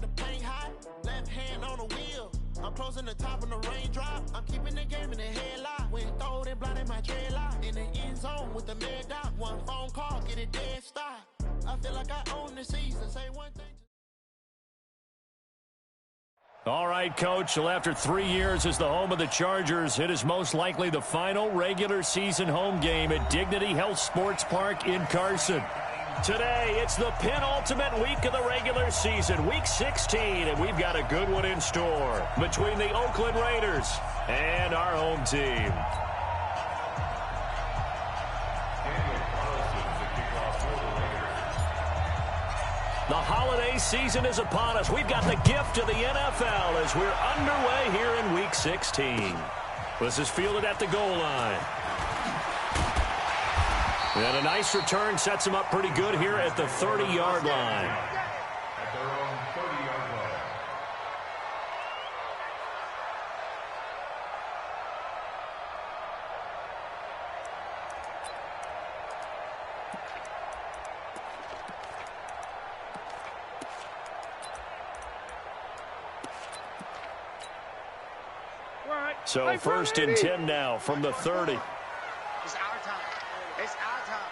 the paint hot, left hand on the wheel. I'm closing the top on the raindrop. I'm keeping the game in the headlock. When throwed and blinded my dreadlock. In the end zone with the mad dot. One phone call, get it dead stop. I feel like I own the season. Say one thing. All right, Coach. Well, after 3 years as the home of the Chargers, it is most likely the final regular season home game at Dignity Health Sports Park in Carson. Today, it's the penultimate week of the regular season, Week 16, and we've got a good one in store between the Oakland Raiders and our home team. The holiday season is upon us. We've got the gift of the NFL as we're underway here in Week 16. This is fielded at the goal line. And a nice return sets him up pretty good here at the 30-yard line. At their own 30-yard line. So first and 10 now from the 30. It's our time. It's our time.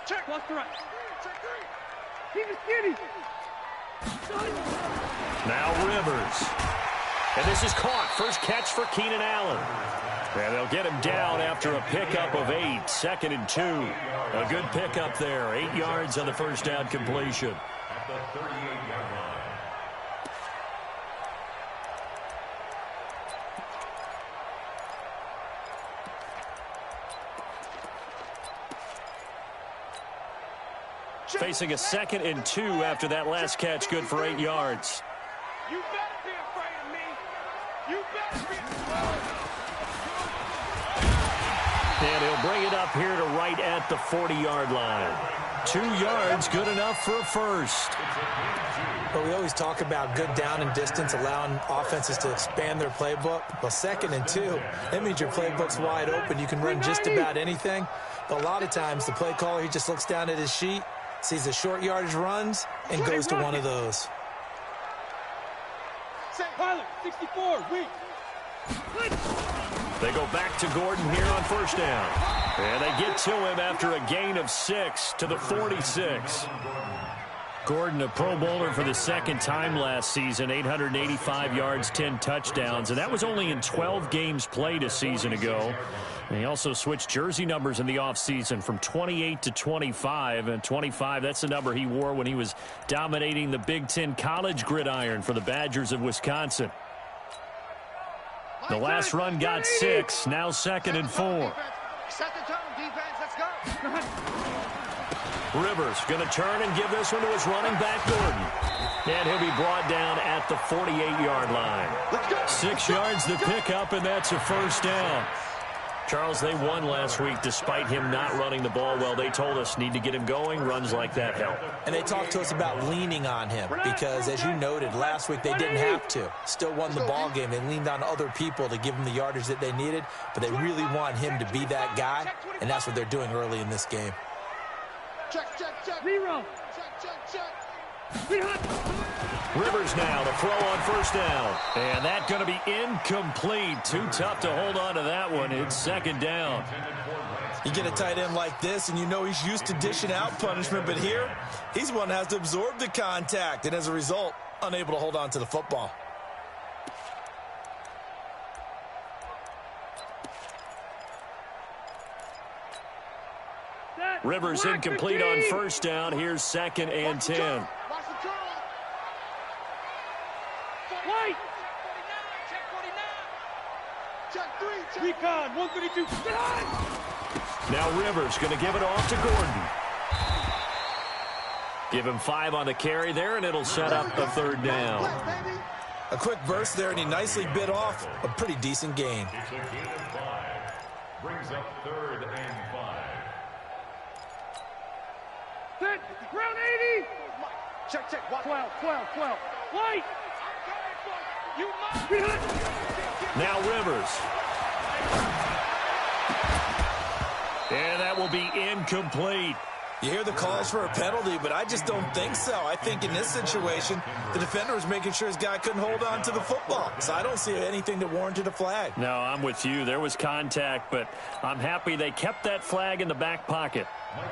Check. Watch the right. Check three. Keep it skinny. Now Rivers. And this is caught. First catch for Keenan Allen. And they'll get him down after a pickup of 8. 2nd and 2. A good pickup there. 8 yards on the first down completion. At the 38-yard line. Facing a 2nd and 2 after that last catch, good for 8 yards. You better be afraid of me. You better be afraid. And he'll bring it up here to right at the 40-yard line. 2 yards, good enough for a first. But we always talk about good down and distance, allowing offenses to expand their playbook. Well, 2nd and 2, that means your playbook's wide open. You can run just about anything. But a lot of times, the play caller, he just looks down at his sheet, sees the short yardage runs, and goes to one of those. Pilot, 64, weak. They go back to Gordon here on first down. And they get to him after a gain of 6 to the 46. Gordon, a Pro Bowler for the 2nd time last season, 885 yards, 10 touchdowns, and that was only in 12 games played a season ago. And he also switched jersey numbers in the offseason from 28 to 25, and 25, that's the number he wore when he was dominating the Big Ten college gridiron for the Badgers of Wisconsin. The last run got 6, now 2nd and 4. Set the tone, defense, let's go. Rivers going to turn and give this one to his running back, Gordon. And he'll be brought down at the 48-yard line. 6 yards to pick up, and that's a first down. Charles, they won last week despite him not running the ball well. They told us need to get him going. Runs like that help. And they talked to us about leaning on him because, as you noted, last week they didn't have to. Still won the ball game. They leaned on other people to give them the yardage that they needed, but they really want him to be that guy, and that's what they're doing early in this game. Check, check, check. Reroll. Check, check, check. Rivers now to throw on first down. And that's going to be incomplete. Too tough to hold on to that one. It's 2nd down. You get a tight end like this, and you know he's used to dishing out punishment, but here, he's one that has to absorb the contact, and as a result, unable to hold on to the football. Rivers incomplete on first down. Here's 2nd and 10. White. Recon, 132. Now Rivers going to give it off to Gordon. Give him 5 on the carry there, and it'll set up a 3rd down. A quick burst there, and he nicely bit off a pretty decent gain. It's a gain of 5. Brings up 3rd and 5. Set, ground 80. Check, check. 12. White. You must. Now Rivers. And that will be incomplete. You hear the calls for a penalty, but I just don't think so. I think in this situation, the defender was making sure his guy couldn't hold on to the football. So I don't see anything that warranted a flag. No, I'm with you. There was contact, but I'm happy they kept that flag in the back pocket.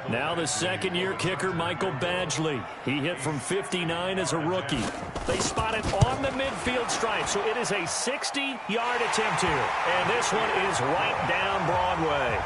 Now the second-year kicker, Michael Badgley. He hit from 59 as a rookie. They spot it on the midfield stripe, so it is a 60-yard attempt here. And this one is right down Broadway.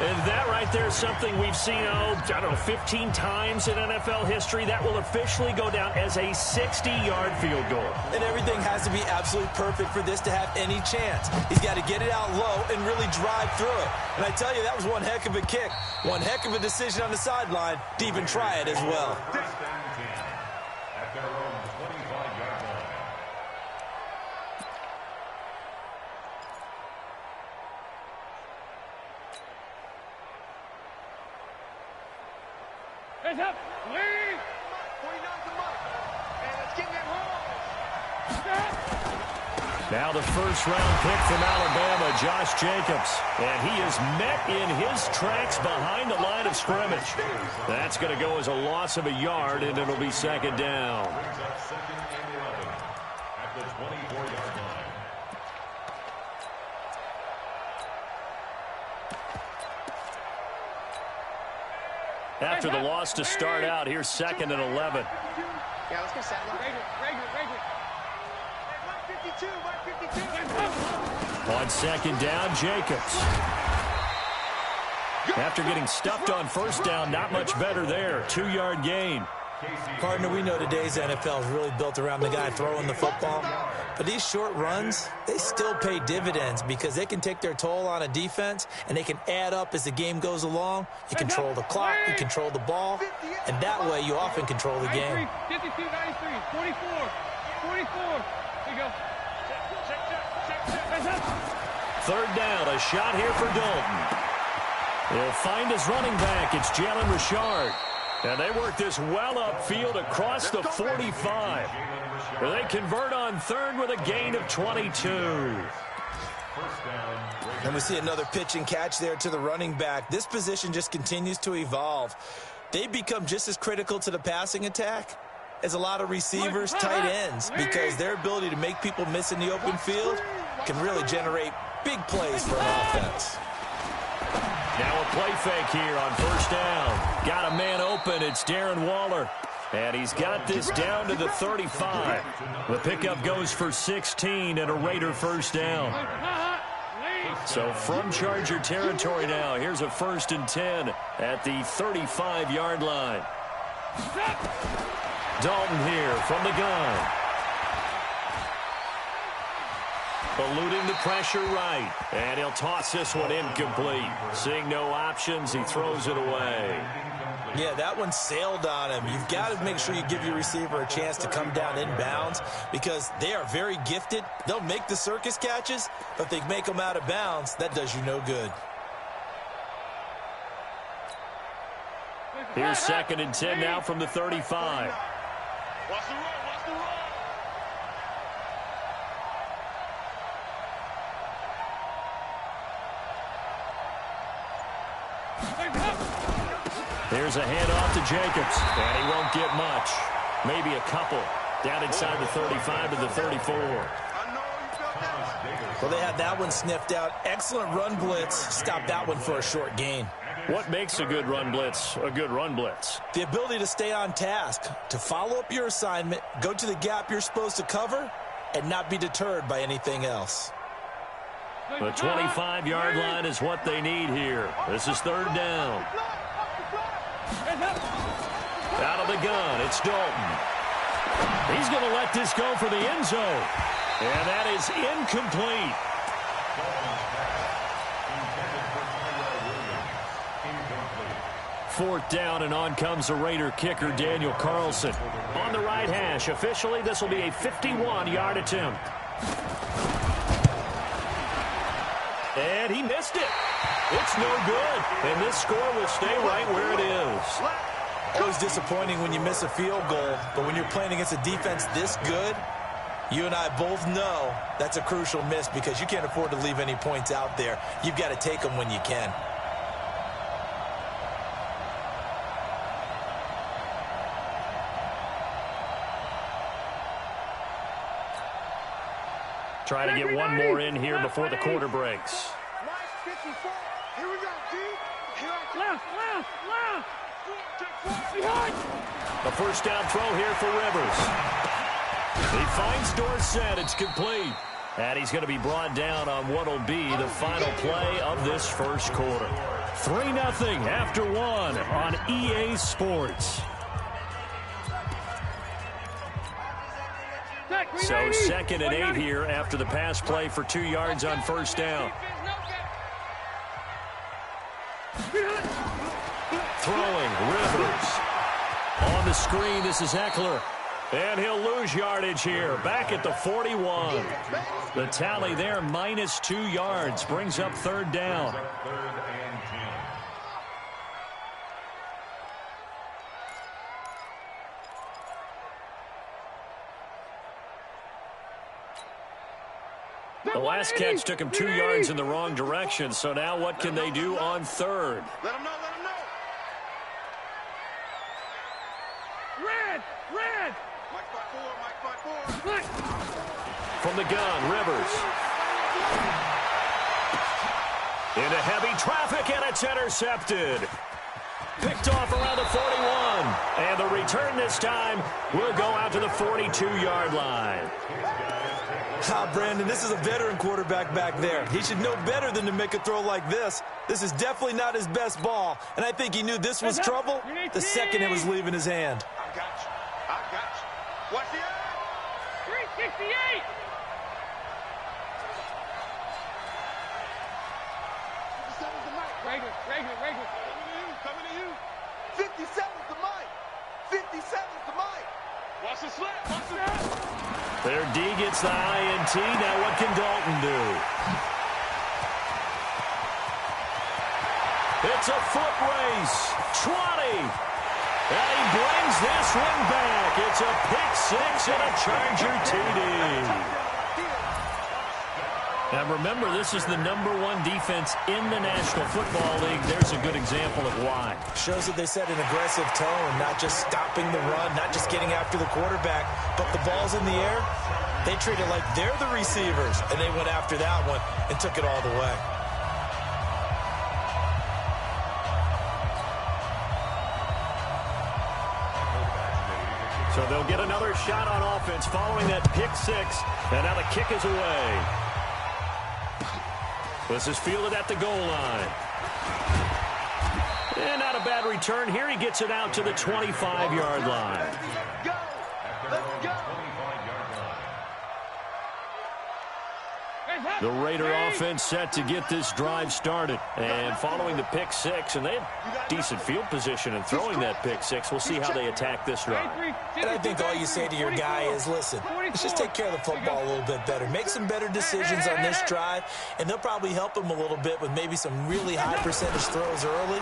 And that right there is something we've seen, I don't know, 15 times in NFL history. That will officially go down as a 60-yard field goal. And everything has to be absolutely perfect for this to have any chance. He's got to get it out low and really drive through it. And I tell you, that was one heck of a kick. One heck of a decision on the sideline to even try it as well. At their own 25-yard line. Hands up. Lead. 49's the mark. And it's getting it home. Now the first-round pick from Alabama, Josh Jacobs. And he is met in his tracks behind the line of scrimmage. That's going to go as a loss of a yard, and it'll be second down. Brings up second and 11 at the 24-yard line. After the loss to start out, here's second and 11. Yeah, let's get set. Rager. 152. On second down, Jacobs. After getting stuffed on first down, not much better there. 2-yard gain. Partner, we know today's NFL is really built around the guy throwing the football. But these short runs, they still pay dividends because they can take their toll on a defense, and they can add up as the game goes along. You control the clock, you control the ball, and that way you often control the game. 52, 93, 44. Here you go. Check. Third down, a shot here for Dalton. He'll find his running back. It's Jalen Richard. And they work this well upfield across the 45. Where they convert on third with a gain of 22. And we see another pitch and catch there to the running back. This position just continues to evolve. They become just as critical to the passing attack as a lot of receivers, tight ends, because their ability to make people miss in the open field can really generate big plays for an offense. Now a play fake here on first down. Got a man open. It's Darren Waller. And he's got this down to the 35. The pickup goes for 16 and a Raider first down. So from Charger territory now, here's a 1st and 10 at the 35-yard line. Dalton here from the gun. Eluding the pressure right. And he'll toss this one incomplete. Seeing no options, he throws it away. Yeah, that one sailed on him. You've got to make sure you give your receiver a chance to come down inbounds because they are very gifted. They'll make the circus catches, but if they make them out of bounds, that does you no good. Here's 2nd and 10 now from the 35. Watch the run. Here's a handoff to Jacobs, and he won't get much. Maybe a couple. Down inside the 35 to the 34. Well, they had that one sniffed out. Excellent run blitz. Stop that one for a short gain. What makes a good run blitz a good run blitz? The ability to stay on task, to follow up your assignment, go to the gap you're supposed to cover, and not be deterred by anything else. The 25-yard line is what they need here. This is 3rd down. Out of the gun, it's Dalton. He's going to let this go for the end zone. And that is incomplete. 4th down, and on comes the Raider kicker, Daniel Carlson. On the right hash, officially, this will be a 51-yard attempt. And he missed it. It's no good. And this score will stay right where it is. Always disappointing when you miss a field goal, but when you're playing against a defense this good, you and I both know that's a crucial miss because you can't afford to leave any points out there. You've got to take them when you can. Try to get one more in here before the quarter breaks. Here we go, D. Left. A first down throw here for Rivers. He finds Dorsett. It's complete. And he's going to be brought down on what will be the final play of this first quarter. 3-0 after one on EA Sports. So 2nd and 8 here after the pass play for 2 yards on first down. Throwing, Rivers. On the screen, this is Eckler. And he'll lose yardage here. Back at the 41. The tally there, -2 yards. Brings up 3rd down. The last catch took him 2 yards in the wrong direction. So now what can they do on 3rd? Let him know. Red. Mike 5-4. From the gun, Rivers. Into heavy traffic, and it's intercepted. Picked off around the 41. And the return this time will go out to the 42-yard line. Brandon, this is a veteran quarterback back there. He should know better than to make a throw like this. This is definitely not his best ball, and I think he knew this was trouble the second it was leaving his hand. I got you. Watch the eye. 368. Regular. Coming to you. 57's the mic. 57's the mic. Watch the slap. Their D gets the INT. Now what can Dalton do? It's a foot race. 20. And he brings this one back. It's a pick six and a Charger TD. Now remember, this is the #1 defense in the National Football League. There's a good example of why. Shows that they set an aggressive tone, not just stopping the run, not just getting after the quarterback, but the ball's in the air. They treat it like they're the receivers, and they went after that one and took it all the way. So they'll get another shot on offense following that pick six, and now the kick is away. This is fielded at the goal line. And not a bad return here. He gets it out to the 25-yard line. Let's go. The Raider offense set to get this drive started. And following the pick six, and they have decent field position in throwing that pick six. We'll see how they attack this drive. And I think all you say to your guy is, listen, let's just take care of the football a little bit better. Make some better decisions on this drive, and they'll probably help him a little bit with maybe some really high percentage throws early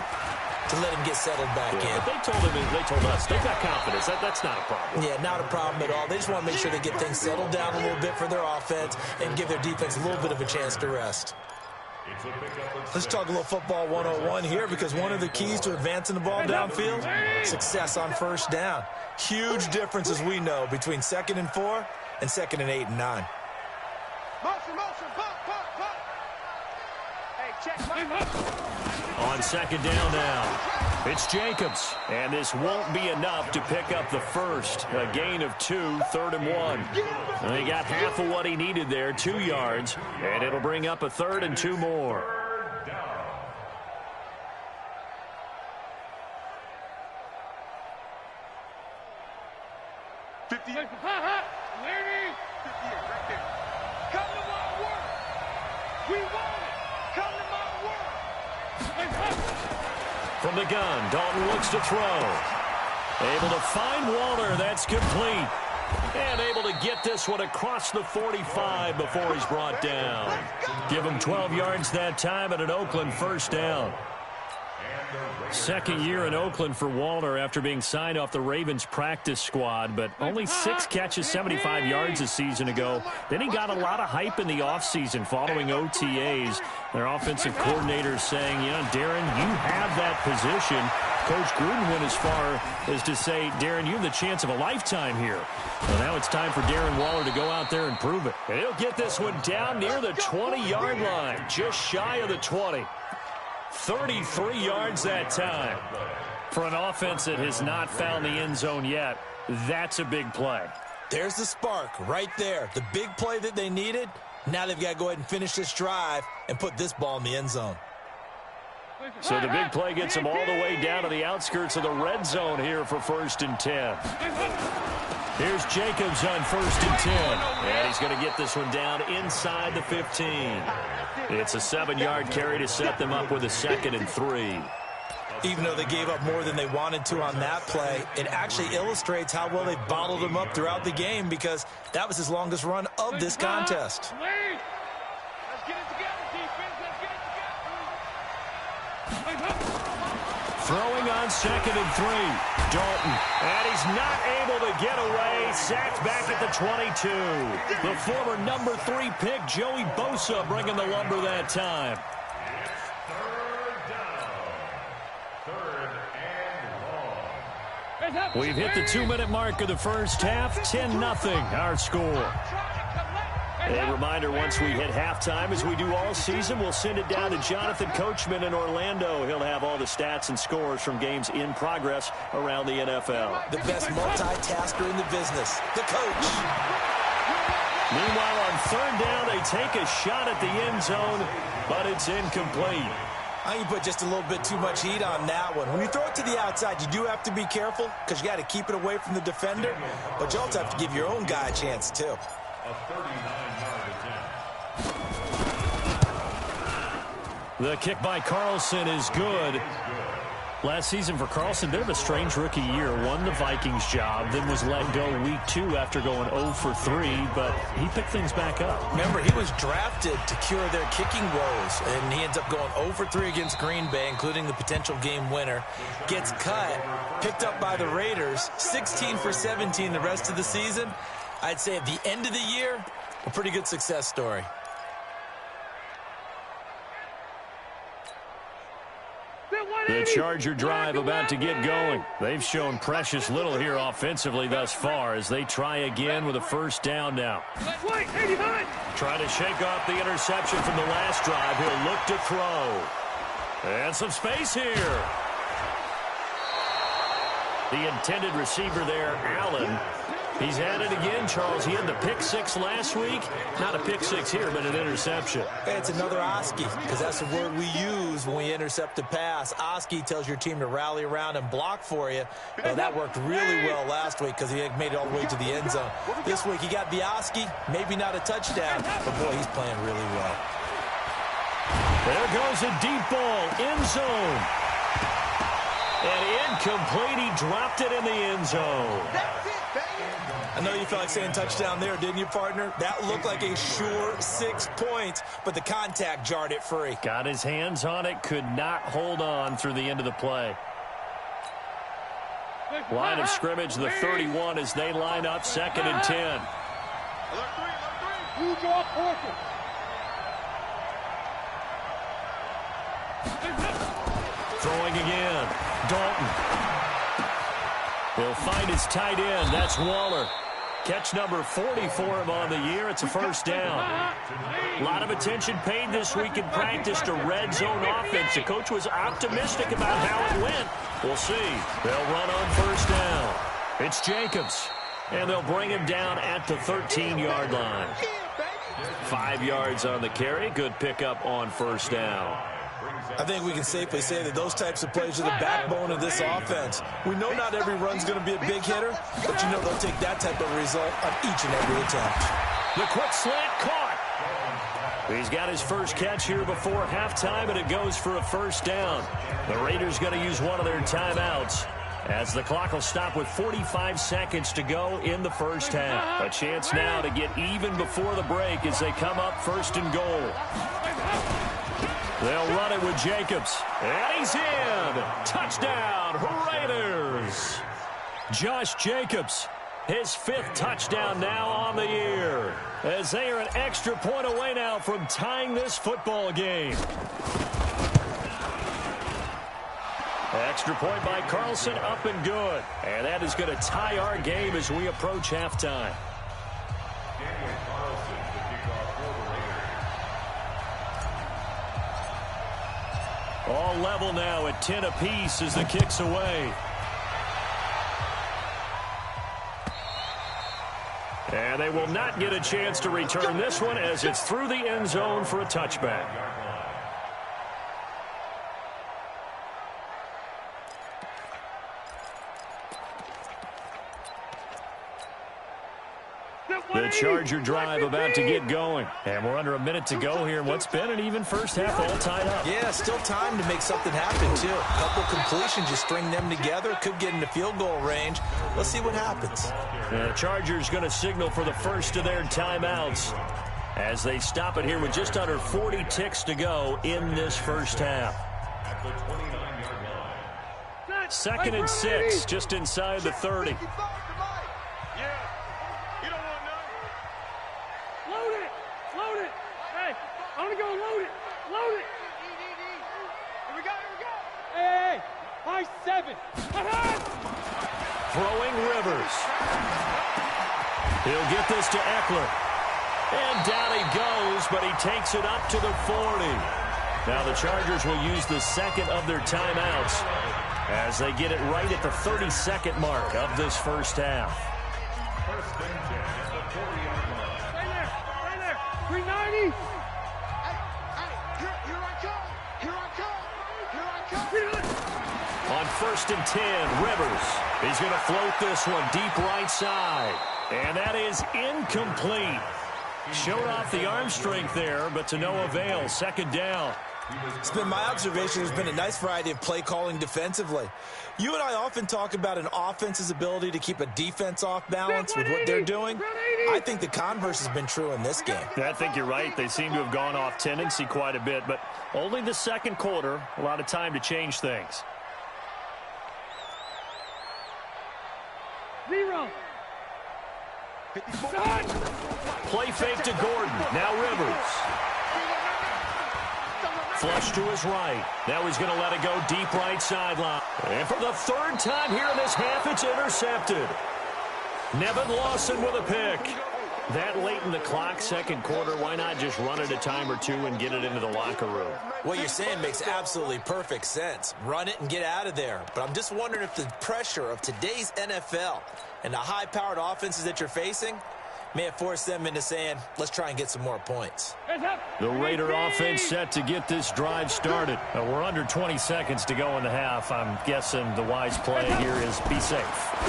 to let him get settled back in. But they told us, they've got confidence. That's not a problem. Yeah, not a problem at all. They just want to make sure they get things settled down a little bit for their offense and give their defense a little bit of a chance to rest. Let's talk a little football 101 here, because one of the keys to advancing the ball downfield, success on first down. Huge difference, as we know, between 2nd and 4 and 2nd and 8 and 9. Motion, pop. Hey, check. On 2nd down now, it's Jacobs. And this won't be enough to pick up the first. A gain of 2, 3rd and 1. And he got half of what he needed there, 2 yards. And it'll bring up a 3rd and 2 more. From the gun, Dalton looks to throw. Able to find Walter. That's complete. And able to get this one across the 45 before he's brought down. Give him 12 yards that time and an Oakland first down. Second year in Oakland for Walter after being signed off the Ravens practice squad, but only 6 catches, 75 yards a season ago. Then he got a lot of hype in the offseason following OTAs. Their offensive coordinator saying, you know, Darren, you have that position. Coach Gruden went as far as to say, Darren, you have the chance of a lifetime here. Well, now it's time for Darren Waller to go out there and prove it. And he'll get this one down near the 20-yard line, just shy of the 20. 33 yards that time. For an offense that has not found the end zone yet, that's a big play. There's the spark right there. The big play that they needed. Now they've got to go ahead and finish this drive and put this ball in the end zone. So the big play gets them all the way down to the outskirts of the red zone here for 1st and 10. Here's Jacobs on 1st and 10. And he's going to get this one down inside the 15. It's a 7-yard carry to set them up with a 2nd and 3. Even though they gave up more than they wanted to on that play, it actually illustrates how well they bottled them up throughout the game, because that was his longest run of this contest. Throwing on 2nd and 3. Dalton. And he's not able to get away. Sacked back at the 22. The former number 3 pick, Joey Bosa, bringing the lumber that time. We've hit the 2-minute mark of the first half. 10-0 our score. A reminder, once we hit halftime, as we do all season, we'll send it down to Jonathan Coachman in Orlando. He'll have all the stats and scores from games in progress around the NFL. The best multitasker in the business, the coach. Meanwhile, on 3rd down, they take a shot at the end zone, but it's incomplete. I think you put just a little bit too much heat on that one. When you throw it to the outside, you do have to be careful because you got to keep it away from the defender, but you also have to give your own guy a chance, too. A 39-yard attempt. The kick by Carlson is good. Last season for Carlson, bit of a strange rookie year. Won the Vikings job, then was let go week 2 after going 0 for 3, but he picked things back up. Remember, he was drafted to cure their kicking woes, and he ends up going 0 for 3 against Green Bay, including the potential game winner. Gets cut, picked up by the Raiders, 16 for 17 the rest of the season. I'd say at the end of the year, a pretty good success story. The Charger drive about to get going. They've shown precious little here offensively thus far as they try again with a 1st down now. Try to shake off the interception from the last drive. He'll look to throw. And some space here. The intended receiver there, Allen. He's at it again, Charles. He had the pick 6 last week. Not a pick 6 here, but an interception. It's another Oski, because that's the word we use when we intercept a pass. Oski tells your team to rally around and block for you. Well, that worked really well last week because he made it all the way to the end zone. This week he got the Oski, maybe not a touchdown, but boy, he's playing really well. There goes a deep ball, end zone. And incomplete, he dropped it in the end zone. I know you felt like saying touchdown there, didn't you, partner? That looked like a sure 6 points, but the contact jarred it free. Got his hands on it, could not hold on through the end of the play. Line of scrimmage, the 31 as they line up 2nd and 10. Throwing again. Dalton. He'll find his tight end. That's Waller. Catch number 40 for him on the year. It's a 1st down. A lot of attention paid this week in practice to red zone offense. The coach was optimistic about how it went. We'll see. They'll run on 1st down. It's Jacobs. And they'll bring him down at the 13-yard line. 5 yards on the carry. Good pickup on 1st down. I think we can safely say that those types of plays are the backbone of this offense. We know not every run's going to be a big hitter, but you know they'll take that type of result on each and every attempt. The quick slant caught. He's got his first catch here before halftime, and it goes for a 1st down. The Raiders going to use one of their timeouts as the clock will stop with 45 seconds to go in the first half. A chance now to get even before the break as they come up 1st and goal. They'll run it with Jacobs. And he's in. Touchdown, Raiders. Josh Jacobs, his 5th touchdown now on the year, as they are an extra point away now from tying this football game. Extra point by Carlson, up and good. And that is going to tie our game as we approach halftime. All level now at 10 apiece as the kick's away. And they will not get a chance to return this one as it's through the end zone for a touchback. The Charger drive about to get going. And we're under a minute to go here in what's been an even first half, all tied up. Yeah, still time to make something happen, too. A couple completions, just string them together. Could get into field goal range. Let's see what happens. The Chargers going to signal for the first of their timeouts as they stop it here with just under 40 ticks to go in this first half. 2nd and 6, just inside the 30. Throwing Rivers. He'll get this to Eckler. And down he goes, but he takes it up to the 40. Now the Chargers will use the second of their timeouts as they get it right at the 32nd mark of this first half. First and 10 at the 40-yard line. Right there. 390. Here I come. On 1st and 10, Rivers. He's going to float this one deep right side. And that is incomplete. Showed off the arm strength there, but to no avail. 2nd down. It's been my observation there's been a nice variety of play calling defensively. You and I often talk about an offense's ability to keep a defense off balance with what they're doing. I think the converse has been true in this game. I think you're right. They seem to have gone off tendency quite a bit, but only the second quarter. A lot of time to change things. 0. Play fake to Gordon. Now Rivers. Flush to his right. Now he's going to let it go deep right sideline. And for the 3rd time here in this half, it's intercepted. Nevin Lawson with a pick. That late in the clock, 2nd quarter, why not just run it a time or two and get it into the locker room? What you're saying makes absolutely perfect sense. Run it and get out of there. But I'm just wondering if the pressure of today's NFL and the high-powered offenses that you're facing may have forced them into saying, let's try and get some more points. The Raider offense set to get this drive started. We're under 20 seconds to go in the half. I'm guessing the wise play here is be safe.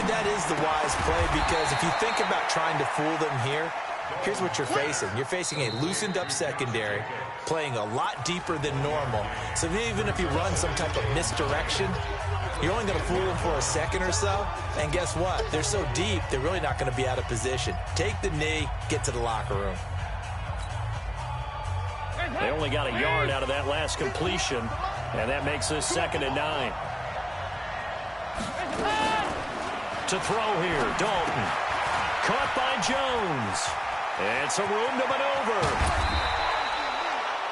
That is the wise play because if you think about trying to fool them here, here's what you're facing. You're facing a loosened-up secondary, playing a lot deeper than normal. So even if you run some type of misdirection, you're only going to fool them for a second or so. And guess what? They're so deep, they're really not going to be out of position. Take the knee, get to the locker room. They only got a yard out of that last completion, and that makes this 2nd and 9. To throw here, Dalton. Caught by Jones. And some room to maneuver.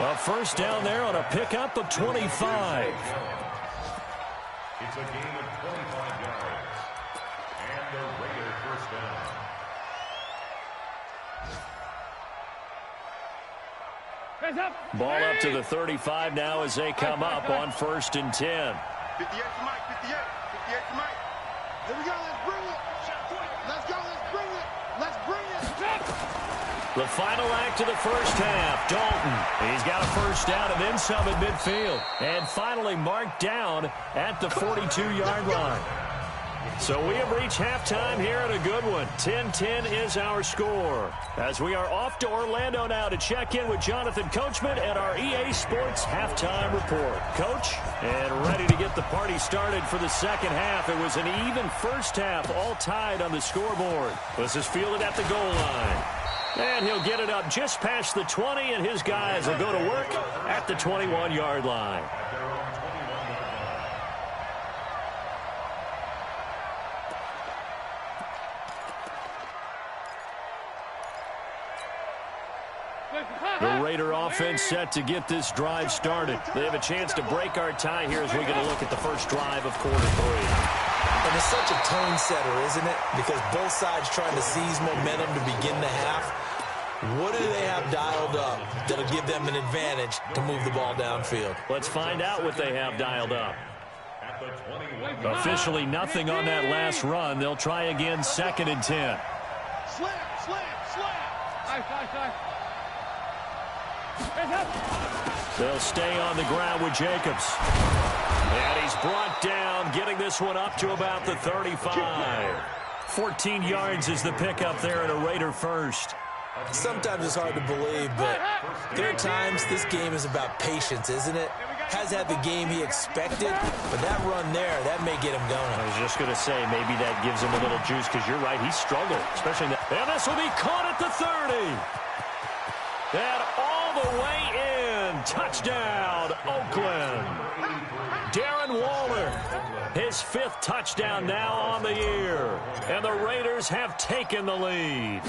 A first down there on a pickup of 25. It's a gain of 25 yards. And the Raider first down. Ball up to the 35 now as they come up on 1st and 10. 58 to Mike, 58 to Mike. Here we go, let's bring it. Let's go, let's bring it. Let's bring it. The final act of the first half, Dalton. He's got a first down and then some at midfield. And finally marked down at the 42-yard line. So we have reached halftime here at a good one. 10-10 is our score. As we are off to Orlando now to check in with Jonathan Coachman at our EA Sports Halftime Report. Coach, and ready to get the party started for the second half. It was an even first half, all tied on the scoreboard. This is fielded at the goal line. And he'll get it up just past the 20, and his guys will go to work at the 21-yard line. The Raider offense set to get this drive started. They have a chance to break our tie here as we get a look at the first drive of quarter 3. And it's such a tone setter, isn't it? Because both sides trying to seize momentum to begin the half. What do they have dialed up that'll give them an advantage to move the ball downfield? Let's find out what they have dialed up. Officially nothing on that last run. They'll try again, 2nd and 10. Slam, slam, slam. They'll stay on the ground with Jacobs. And he's brought down, getting this one up to about the 35. 14 yards is the pickup there at a Raider first. Sometimes it's hard to believe, but there are times this game is about patience, isn't it? Has had the game he expected, but that run there, that may get him going. I was just going to say, maybe that gives him a little juice, because you're right, he struggled, especially that. And this will be caught at the 30. And all the way in. Touchdown, Oakland. Darren Waller, his 5th touchdown now on the year. And the Raiders have taken the lead.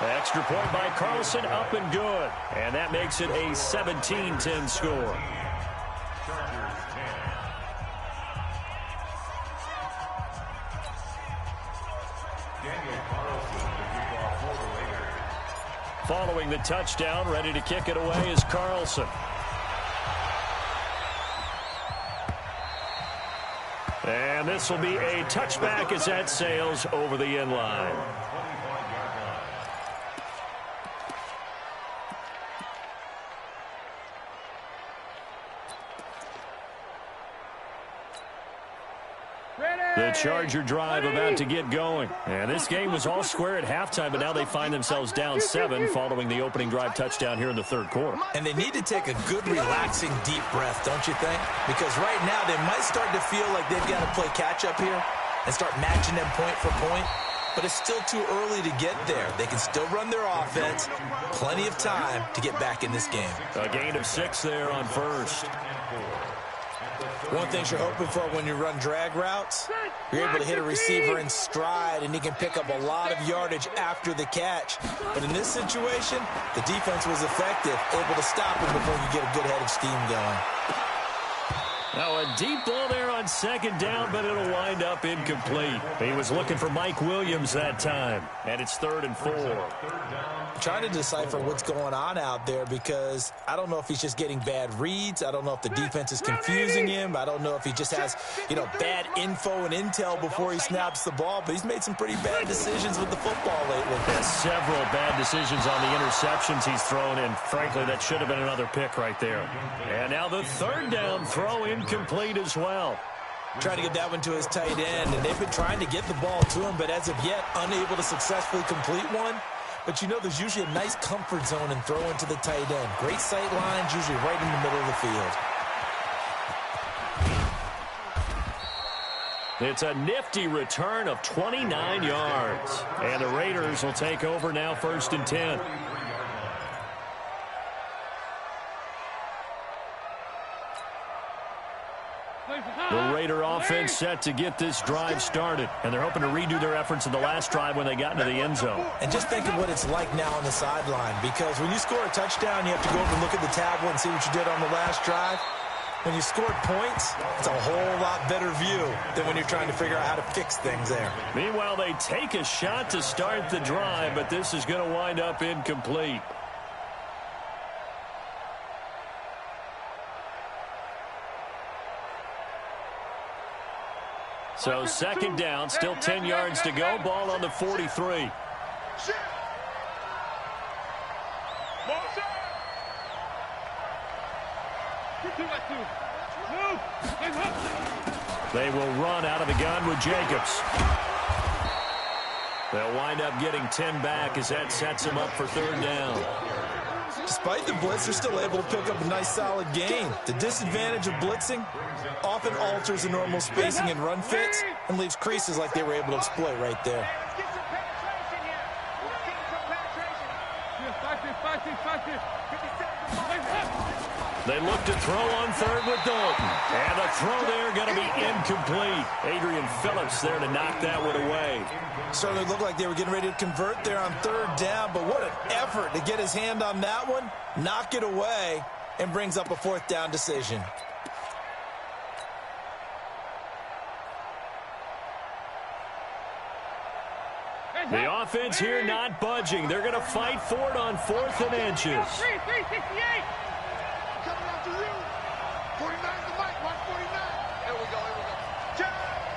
Extra point by Carlson, up and good. And that makes it a 17-10 score. Following the touchdown, ready to kick it away is Carlson. And this will be a touchback as that sails over the end line. The Charger drive about to get going. And this game was all square at halftime, but now they find themselves down 7 following the opening drive touchdown here in the 3rd quarter. And they need to take a good, relaxing, deep breath, don't you think? Because right now they might start to feel like they've got to play catch-up here and start matching them point for point. But it's still too early to get there. They can still run their offense. Plenty of time to get back in this game. A gain of 6 there on first. One thing you're hoping for when you run drag routes, you're able to hit a receiver in stride, and he can pick up a lot of yardage after the catch. But in this situation, the defense was effective, able to stop him before you get a good head of steam going. Now a deep ball there on 2nd down, but it'll wind up incomplete. He was looking for Mike Williams that time, and it's 3rd and 4. Trying to decipher what's going on out there, because I don't know if he's just getting bad reads. I don't know if the defense is confusing him. I don't know if he just has, bad info and intel before he snaps the ball. But he's made some pretty bad decisions with the football lately. Yeah, several bad decisions on the interceptions he's thrown, and frankly, that should have been another pick right there. And now the 3rd down throw incomplete as well. Trying to get that one to his tight end, and they've been trying to get the ball to him, but as of yet, unable to successfully complete one. But there's usually a nice comfort zone and throw into the tight end. Great sight lines, usually right in the middle of the field. It's a nifty return of 29 yards. And the Raiders will take over now, 1st and 10. The Raider offense set to get this drive started, and they're hoping to redo their efforts in the last drive when they got into the end zone. And just think of what it's like now on the sideline, because when you score a touchdown, you have to go over and look at the tablet and see what you did on the last drive. When you scored points, it's a whole lot better view than when you're trying to figure out how to fix things there. Meanwhile, they take a shot to start the drive, but this is going to wind up incomplete. So 2nd down, still 10 yards to go. Ball on the 43. They will run out of the gun with Jacobs. They'll wind up getting 10 back as that sets them up for 3rd down. Despite the blitz, they're still able to pick up a nice solid gain. The disadvantage of blitzing often alters the normal spacing and run fits and leaves creases like they were able to exploit right there. They look to throw on third with Dalton. And the throw there going to be incomplete. Adrian Phillips there to knock that one away. Certainly looked like they were getting ready to convert there on third down, but what an effort to get his hand on that one, knock it away, and brings up a fourth down decision. The offense here not budging. They're going to fight for it on 4th and inches. 368. Coming after you. 49 the mic. Watch 49. Here we go.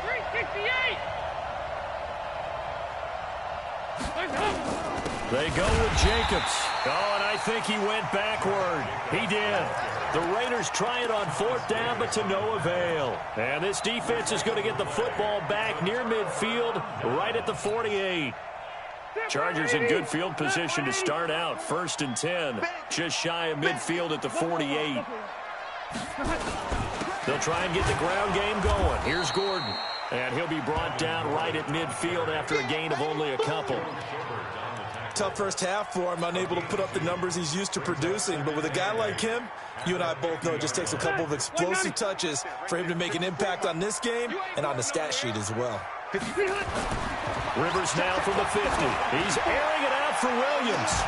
368. They go with Jacobs. Oh, and I think he went backward. He did. The Raiders try it on 4th down, but to no avail. And this defense is going to get the football back near midfield, right at the 48. Chargers in good field position to start out. 1st and 10, just shy of midfield at the 48. They'll try and get the ground game going. Here's Gordon. And he'll be brought down right at midfield after a gain of only a couple. Tough first half for him, unable to put up the numbers he's used to producing. But with a guy like him, you and I both know it just takes a couple of explosive touches for him to make an impact on this game and on the stat sheet as well. Rivers now from the 50. He's airing it out for Williams.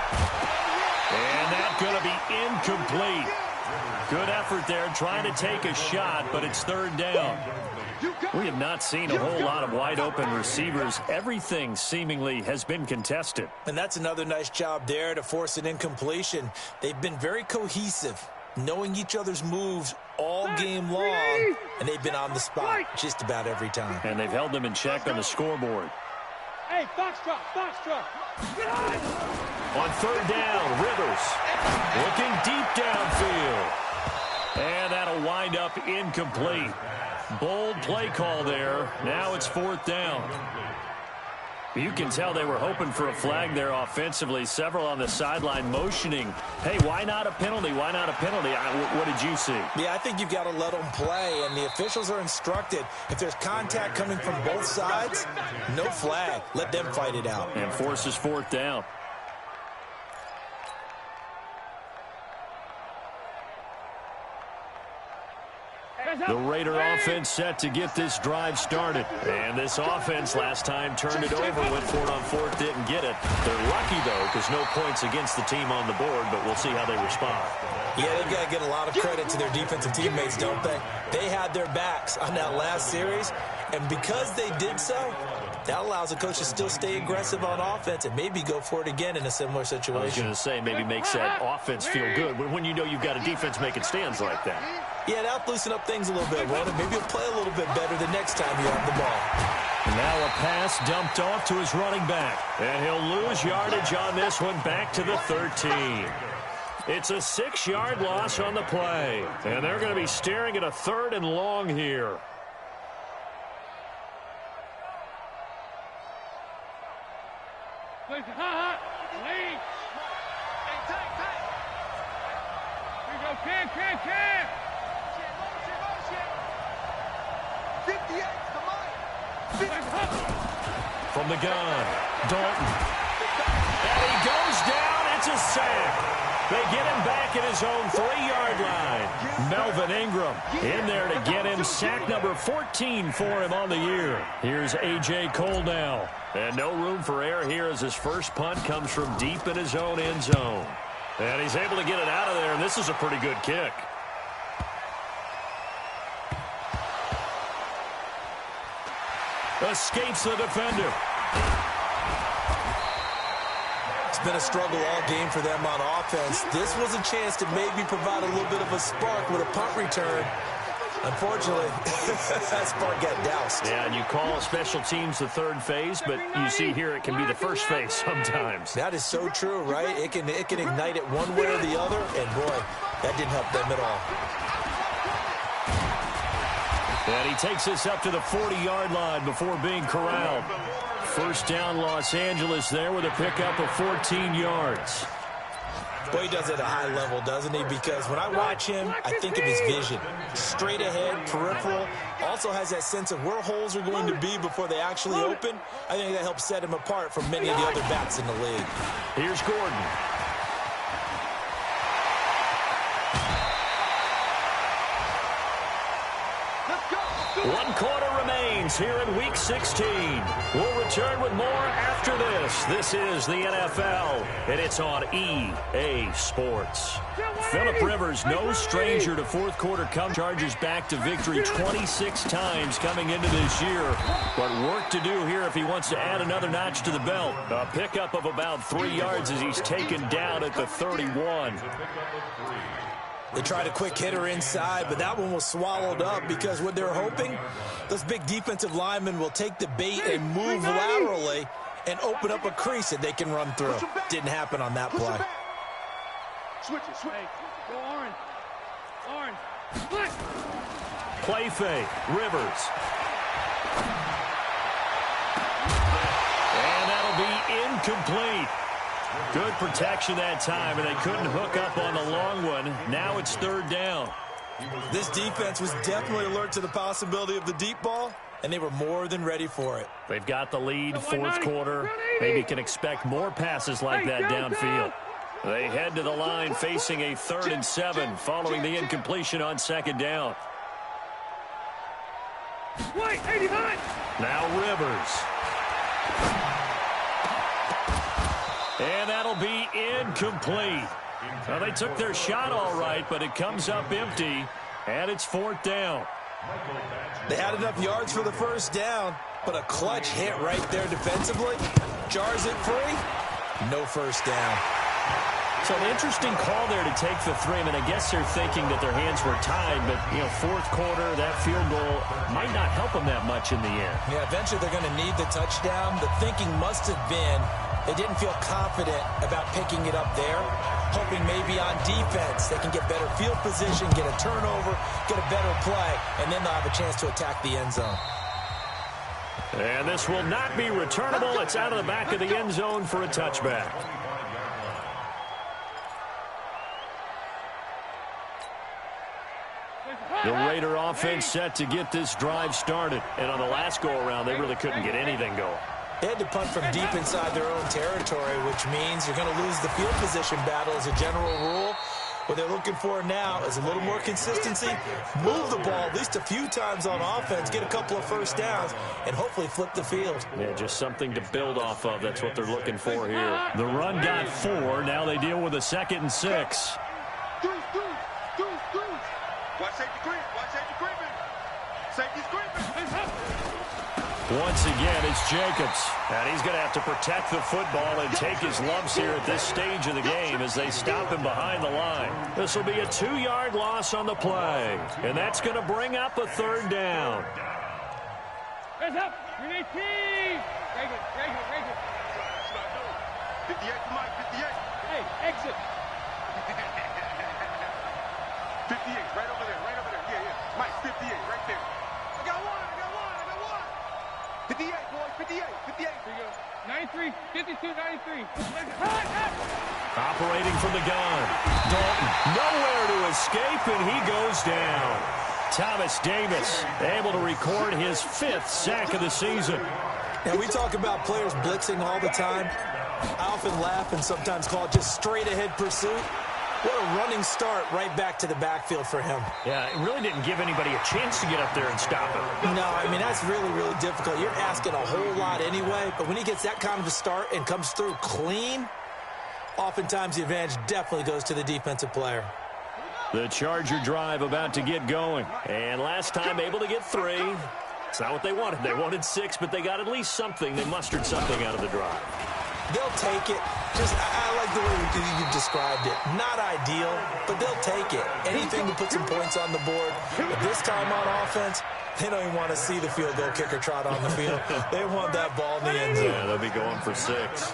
And that's going to be incomplete. Good effort there trying to take a shot, but it's 3rd down. We have not seen a whole lot of wide-open receivers. Everything seemingly has been contested. And that's another nice job there to force an incompletion. They've been very cohesive, knowing each other's moves all game long, and they've been on the spot just about every time. And they've held them in check on the scoreboard. Hey, foxtrot. On 3rd down, Rivers looking deep downfield. And that'll wind up incomplete. Bold play call there. Now it's 4th down. You can tell they were hoping for a flag there offensively. Several on the sideline motioning, hey, why not a penalty? Why not a penalty? What did you see? Yeah, I think you've got to let them play, and the officials are instructed. If there's contact coming from both sides, no flag. Let them fight it out. And forces 4th down. The Raider offense set to get this drive started. And this offense last time turned it over, went for it on 4th, didn't get it. They're lucky, though, because no points against the team on the board, but we'll see how they respond. Yeah, they've got to get a lot of credit to their defensive teammates, don't they? They had their backs on that last series, and because they did so, that allows the coach to still stay aggressive on offense and maybe go for it again in a similar situation. I was going to say, maybe makes that offense feel good when you know you've got a defense making stands like that. Yeah, that'll loosen up things a little bit, won't it? Maybe he'll play a little bit better the next time you have the ball. Now a pass dumped off to his running back. And he'll lose yardage on this one back to the 13. It's a 6-yard loss on the play. And they're going to be staring at a 3rd and long here. Lead. Here we go, Cam. 58 the mic. From the gun, Dalton. And he goes down. It's a sack. They get him back at his own 3-yard line. Melvin Ingram in there to get him. Sack number 14 for him on the year. Here's A.J. Cole now. And no room for error here as his first punt comes from deep in his own end zone. And he's able to get it out of there, and this is a pretty good kick. Escapes the defender. It's been a struggle all game for them on offense. This was a chance to maybe provide a little bit of a spark with a punt return. Unfortunately, that spark got doused. Yeah, and you call special teams the 3rd phase, but you see here it can be the 1st phase sometimes. That is so true, right? It can ignite it one way or the other, and boy, that didn't help them at all. And he takes this up to the 40-yard line before being corralled. 1st down, Los Angeles there with a pickup of 14 yards. Boy, he does it at a high level, doesn't he? Because when I watch him, I think of his vision. Straight ahead, peripheral. Also has that sense of where holes are going to be before they actually open. I think that helps set him apart from many of the other backs in the league. Here's Gordon. 1 quarter remains here in Week 16. We'll return with more after this. This is the NFL, and it's on EA Sports. Phillip Rivers, no stranger to fourth quarter Chargers back to victory 26 times coming into this year. But work to do here if he wants to add another notch to the belt. A pickup of about 3 yards as he's taken down at the 31. They tried a quick hitter inside, but that one was swallowed up because what they're hoping, those big defensive linemen will take the bait and move laterally and open up a crease that they can run through. Didn't happen on that play. Switch it, switch it. Go orange. Orange. Split. Play fake. Rivers. And that'll be incomplete. Good protection that time, and they couldn't hook up on the long one. Now it's third down. This defense was definitely alert to the possibility of the deep ball, and they were more than ready for it. They've got the lead, fourth quarter. Maybe can expect more passes like that downfield. They head to the line facing a 3rd and 7 following the incompletion on second down. Wait, 89. Now Rivers. And that'll be incomplete. Well, they took their shot all right, but it comes up empty, and it's 4th down. They had enough yards for the first down, but a clutch hit right there defensively. Jars it free. No first down. So an interesting call there to take the 3. I mean, I guess they're thinking that their hands were tied, but, you know, fourth quarter, that field goal might not help them that much in the end. Yeah, eventually they're going to need the touchdown. The thinking must have been they didn't feel confident about picking it up there, hoping maybe on defense they can get better field position, get a turnover, get a better play, and then they'll have a chance to attack the end zone. And this will not be returnable. It's out of the back of the end zone for a touchback. The Raider offense set to get this drive started. And on the last go-around, they really couldn't get anything going. They had to punt from deep inside their own territory, which means you're going to lose the field position battle as a general rule. What they're looking for now is a little more consistency, move the ball at least a few times on offense, get a couple of first downs, and hopefully flip the field. Yeah, just something to build off of. That's what they're looking for here. The run got 4. Now they deal with a 2nd and 6. Watch safety creep. Watch safety creeping. Safety's creeping. Once again, it's Jacobs. And he's going to have to protect the football and take his lumps here at this stage of the game as they stop him behind the line. This will be a 2-yard loss on the play. And that's going to bring up a 3rd down. Hands up. We need team. Break it. 58 to Mike, 58. Hey, exit. 58, right over there. Yeah. Mike, 58, right there. I got one. 58, boys, 58. Here you go. 93, 52, 93. Operating from the gun. Dalton nowhere to escape, and he goes down. Thomas Davis able to record his 5th sack of the season. And we talk about players blitzing all the time. I often laugh and sometimes call it just straight-ahead pursuit. What a running start right back to the backfield for him. Yeah, it really didn't give anybody a chance to get up there and stop him. No, I mean, that's really, really difficult. You're asking a whole lot anyway, but when he gets that kind of a start and comes through clean, oftentimes the advantage definitely goes to the defensive player. The Charger drive about to get going. And last time able to get 3. It's not what they wanted. They wanted 6, but they got at least something. They mustered something out of the drive. They'll take it. I like the way you described it. Not ideal, but they'll take it. Anything to put some points on the board. But this time on offense, they don't even want to see the field goal kicker trot on the field. They want that ball in the end zone. Yeah, they'll be going for 6.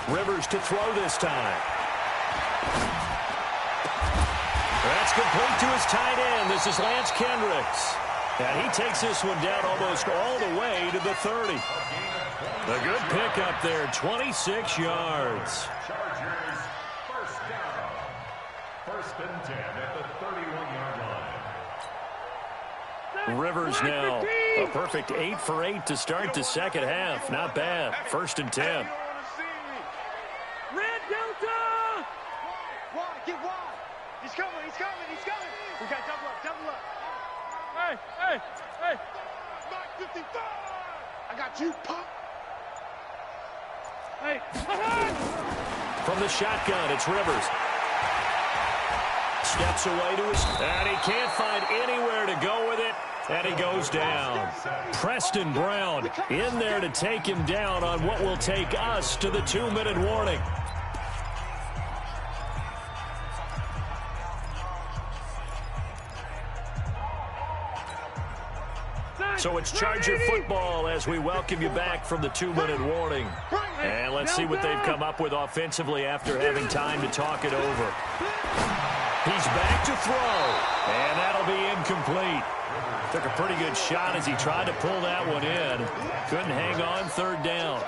Rivers to throw this time. That's complete to his tight end. This is Lance Kendricks. And he takes this one down almost all the way to the 30. A good pickup there, 26 yards. Chargers first down. 1st and 10 at the 31-yard line. Rivers now a perfect 8 for 8 to start the second half. Not bad. 1st and 10. Red Delta! Wide, get wide. He's coming. Hey. 55. I got you, punk. Hey. From the shotgun, it's Rivers. Steps away to his... And he can't find anywhere to go with it. And he goes down. Preston Brown in there to take him down on what will take us to the 2-minute warning. So it's Charger football as we welcome you back from the 2-minute warning. And let's see what they've come up with offensively after having time to talk it over. He's back to throw, and that'll be incomplete. Took a pretty good shot as he tried to pull that one in. Couldn't hang on, third down.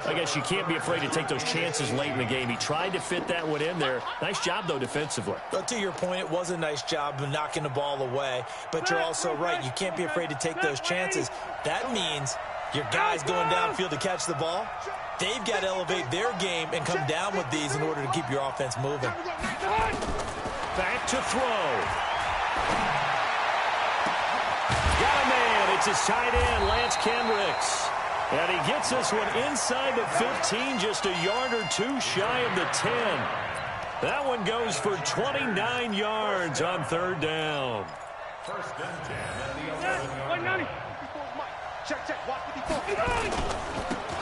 I guess you can't be afraid to take those chances late in the game. He tried to fit that one in there. Nice job, though, defensively. But to your point, it was a nice job of knocking the ball away. But you're also right. You can't be afraid to take those chances. That means your guys going downfield to catch the ball, they've got to elevate their game and come down with these in order to keep your offense moving. Back to throw. Got a man. It's his tight end, Lance Kendricks. And he gets this one inside the 15, just a yard or two shy of the 10. That one goes for 29 yards on third down. First and 10 at the 11-yard line.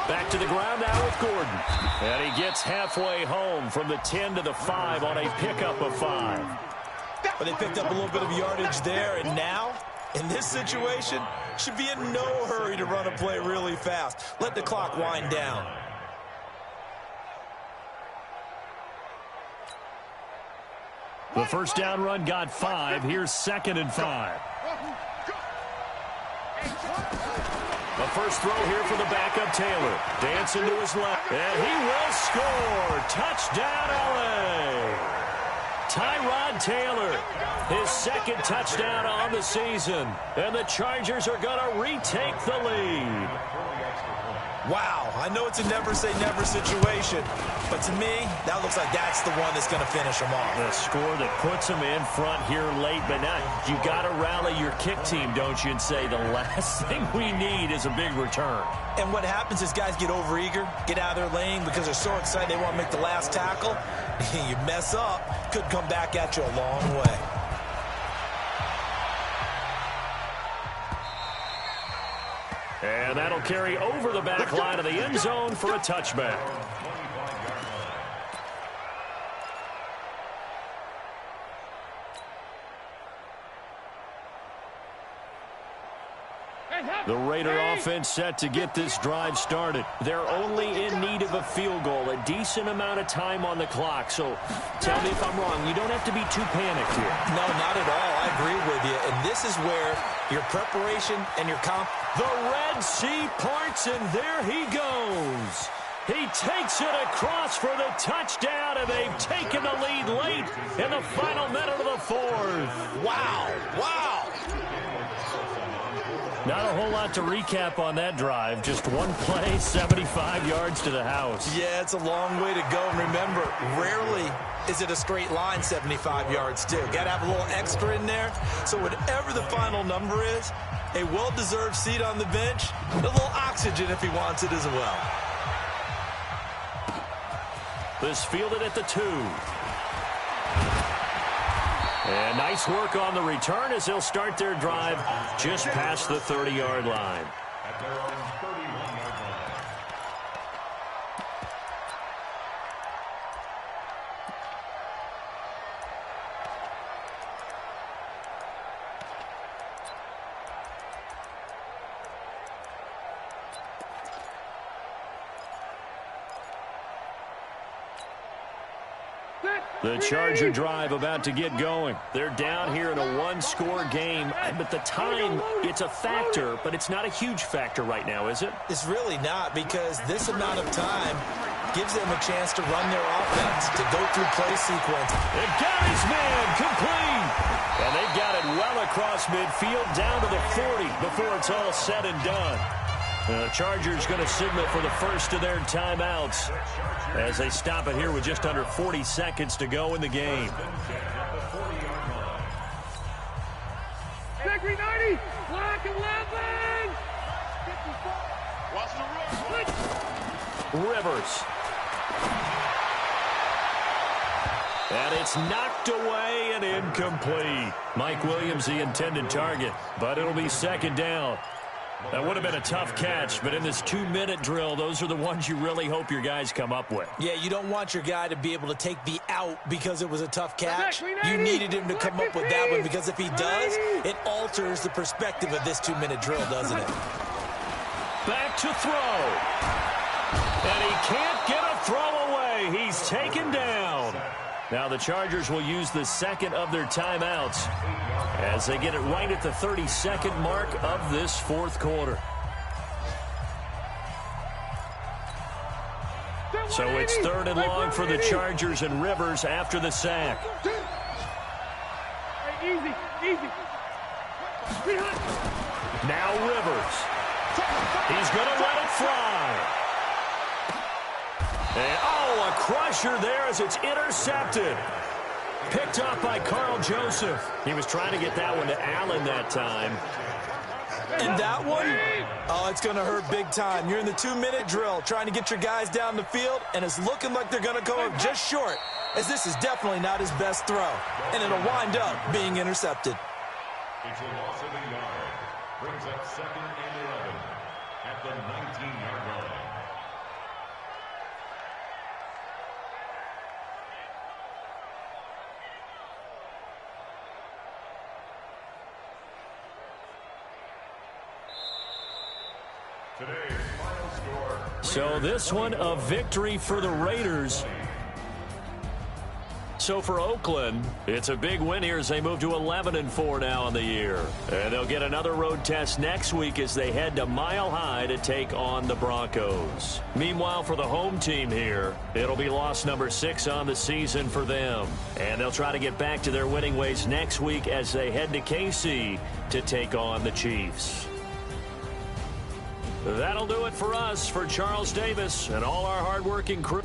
Back to the ground now with Gordon. And he gets halfway home from the 10 to the 5 on a pickup of 5. But they picked up a little bit of yardage there, and now, in this situation, should be in no hurry to run a play really fast. Let the clock wind down. The first down run got 5. Here's 2nd and 5. The first throw here for the backup, Taylor. Dancing to his left. And he will score. Touchdown, LA. Tyrod Taylor, his 2nd touchdown on the season. And the Chargers are going to retake the lead. Wow, I know it's a never-say-never situation, but to me, that looks like that's the one that's going to finish them off. The score that puts them in front here late, but now you got to rally your kick team, don't you, and say the last thing we need is a big return. And what happens is guys get overeager, get out of their lane because they're so excited they want to make the last tackle. You mess up, could come back at you a long way. And that'll carry over the back line of the end zone for a touchback. The Raider offense set to get this drive started. They're only in need of a field goal, a decent amount of time on the clock. So tell me if I'm wrong. You don't have to be too panicked here. No, not at all. I agree with you. And this is where your preparation and your The Red Sea parts, and there he goes. He takes it across for the touchdown, and they've taken the lead late in the final minute of the 4th. Wow. Not a whole lot to recap on that drive. Just one play, 75 yards to the house. Yeah, it's a long way to go. And remember, rarely is it a straight line 75 yards, too. Got to have a little extra in there. So whatever the final number is, a well-deserved seat on the bench, a little oxygen if he wants it as well. This fielded at the 2. And nice work on the return as they'll start their drive just past the 30-yard line. At their own 31-yard line. The Charger drive about to get going. They're down here in a one-score game, but the time, it's a factor, but it's not a huge factor right now, is it? It's really not, because this amount of time gives them a chance to run their offense, to go through play sequence. They've got his man complete. And they've got it well across midfield down to the 40 before it's all said and done. The Chargers going to signal for the first of their timeouts as they stop it here with just under 40 seconds to go in the game. back, 390. Black 11. Watch the run. Rivers. And it's knocked away and incomplete. Mike Williams, the intended target, but it'll be second down. That would have been a tough catch, but in this 2-minute drill, those are the ones you really hope your guys come up with. Yeah, you don't want your guy to be able to take the out because it was a tough catch. You needed him to come up with that one because if he does, it alters the perspective of this 2-minute drill, doesn't it? Back to throw. And he can't get a throw away. He's taken down. Now the Chargers will use the second of their timeouts as they get it right at the 32nd mark of this fourth quarter. So it's 3rd and long for the Chargers and Rivers after the sack. Easy, easy. Now Rivers. He's going to let it fly. And, oh, a crusher there as it's intercepted. Picked up by Carl Joseph. He was trying to get that one to Allen that time. And that one, oh, it's going to hurt big time. You're in the 2-minute drill trying to get your guys down the field, and it's looking like they're going to go up just short, as this is definitely not his best throw, and it'll wind up being intercepted. It's a loss of a yard. Brings up 2nd and 11 at the 19-yard line. Today's final score. So this one, a victory for the Raiders. So for Oakland, it's a big win here as they move to 11-4 now in the year. And they'll get another road test next week as they head to Mile High to take on the Broncos. Meanwhile, for the home team here, it'll be loss number 6 on the season for them. And they'll try to get back to their winning ways next week as they head to KC to take on the Chiefs. That'll do it for us. For Charles Davis and all our hardworking crew.